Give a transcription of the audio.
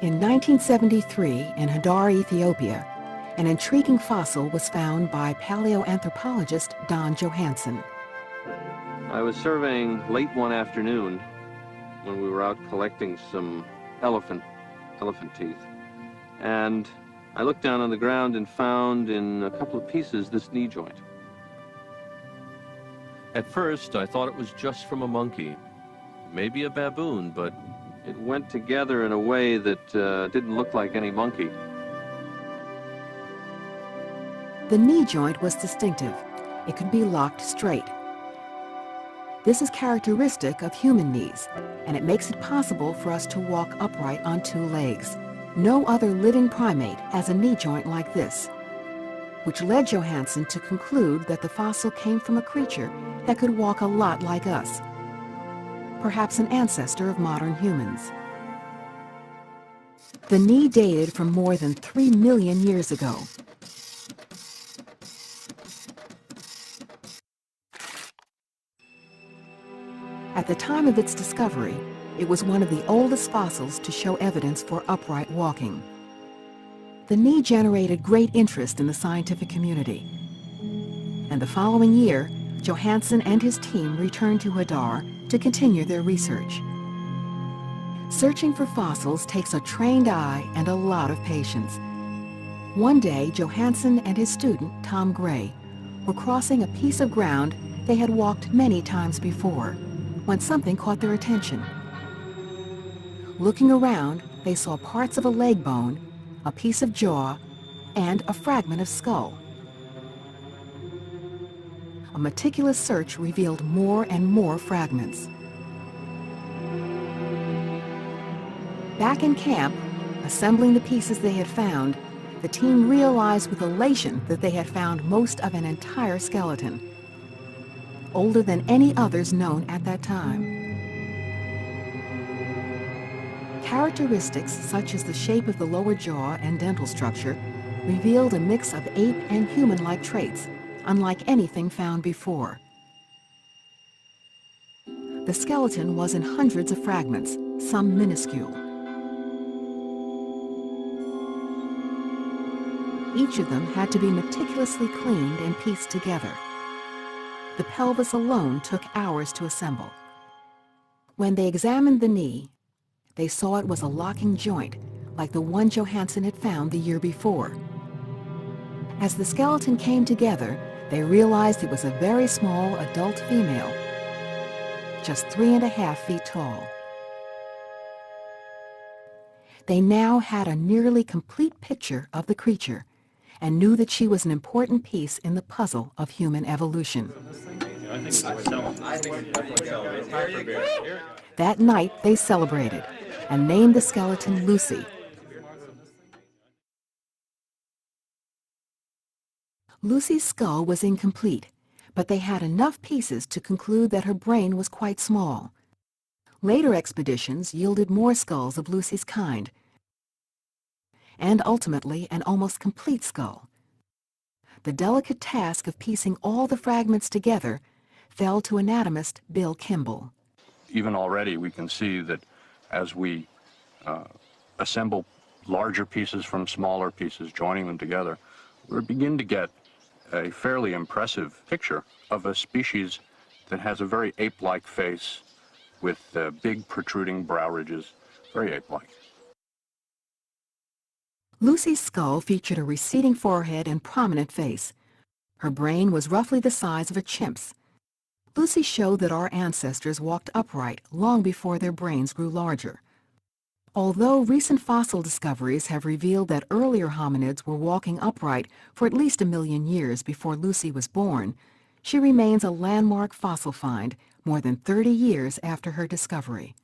In 1973, in Hadar, Ethiopia, an intriguing fossil was found by paleoanthropologist Don Johanson. I was surveying late one afternoon when we were out collecting some elephant teeth. And I looked down on the ground and found in a couple of pieces this knee joint. At first, I thought it was just from a monkey, maybe a baboon, but it went together in a way that didn't look like any monkey. The knee joint was distinctive. It could be locked straight. This is characteristic of human knees, and it makes it possible for us to walk upright on two legs. No other living primate has a knee joint like this, which led Johanson to conclude that the fossil came from a creature that could walk a lot like us, perhaps an ancestor of modern humans. The knee dated from more than 3 million years ago. At the time of its discovery, it was one of the oldest fossils to show evidence for upright walking. The knee generated great interest in the scientific community, and the following year, Johanson and his team returned to Hadar to continue their research. Searching for fossils takes a trained eye and a lot of patience. One day, Johanson and his student, Tom Gray, were crossing a piece of ground they had walked many times before, when something caught their attention. Looking around, they saw parts of a leg bone, a piece of jaw, and a fragment of skull. A meticulous search revealed more and more fragments. Back in camp, assembling the pieces they had found, the team realized with elation that they had found most of an entire skeleton, older than any others known at that time. Characteristics such as the shape of the lower jaw and dental structure revealed a mix of ape and human-like traits, unlike anything found before. The skeleton was in hundreds of fragments, some minuscule. Each of them had to be meticulously cleaned and pieced together. The pelvis alone took hours to assemble. When they examined the knee, they saw it was a locking joint, like the one Johanson had found the year before. As the skeleton came together, they realized it was a very small adult female, just 3.5 feet tall. They now had a nearly complete picture of the creature and knew that she was an important piece in the puzzle of human evolution. That night, they celebrated and named the skeleton Lucy. Lucy's skull was incomplete, but they had enough pieces to conclude that her brain was quite small. Later expeditions yielded more skulls of Lucy's kind, and ultimately an almost complete skull. The delicate task of piecing all the fragments together fell to anatomist Bill Kimball. Even already we can see that as we assemble larger pieces from smaller pieces, joining them together, we begin to get a fairly impressive picture of a species that has a very ape-like face with big protruding brow ridges, very ape-like. Lucy's skull featured a receding forehead and prominent face. Her brain was roughly the size of a chimp's. Lucy showed that our ancestors walked upright long before their brains grew larger. Although recent fossil discoveries have revealed that earlier hominids were walking upright for at least 1 million years before Lucy was born, she remains a landmark fossil find more than 30 years after her discovery.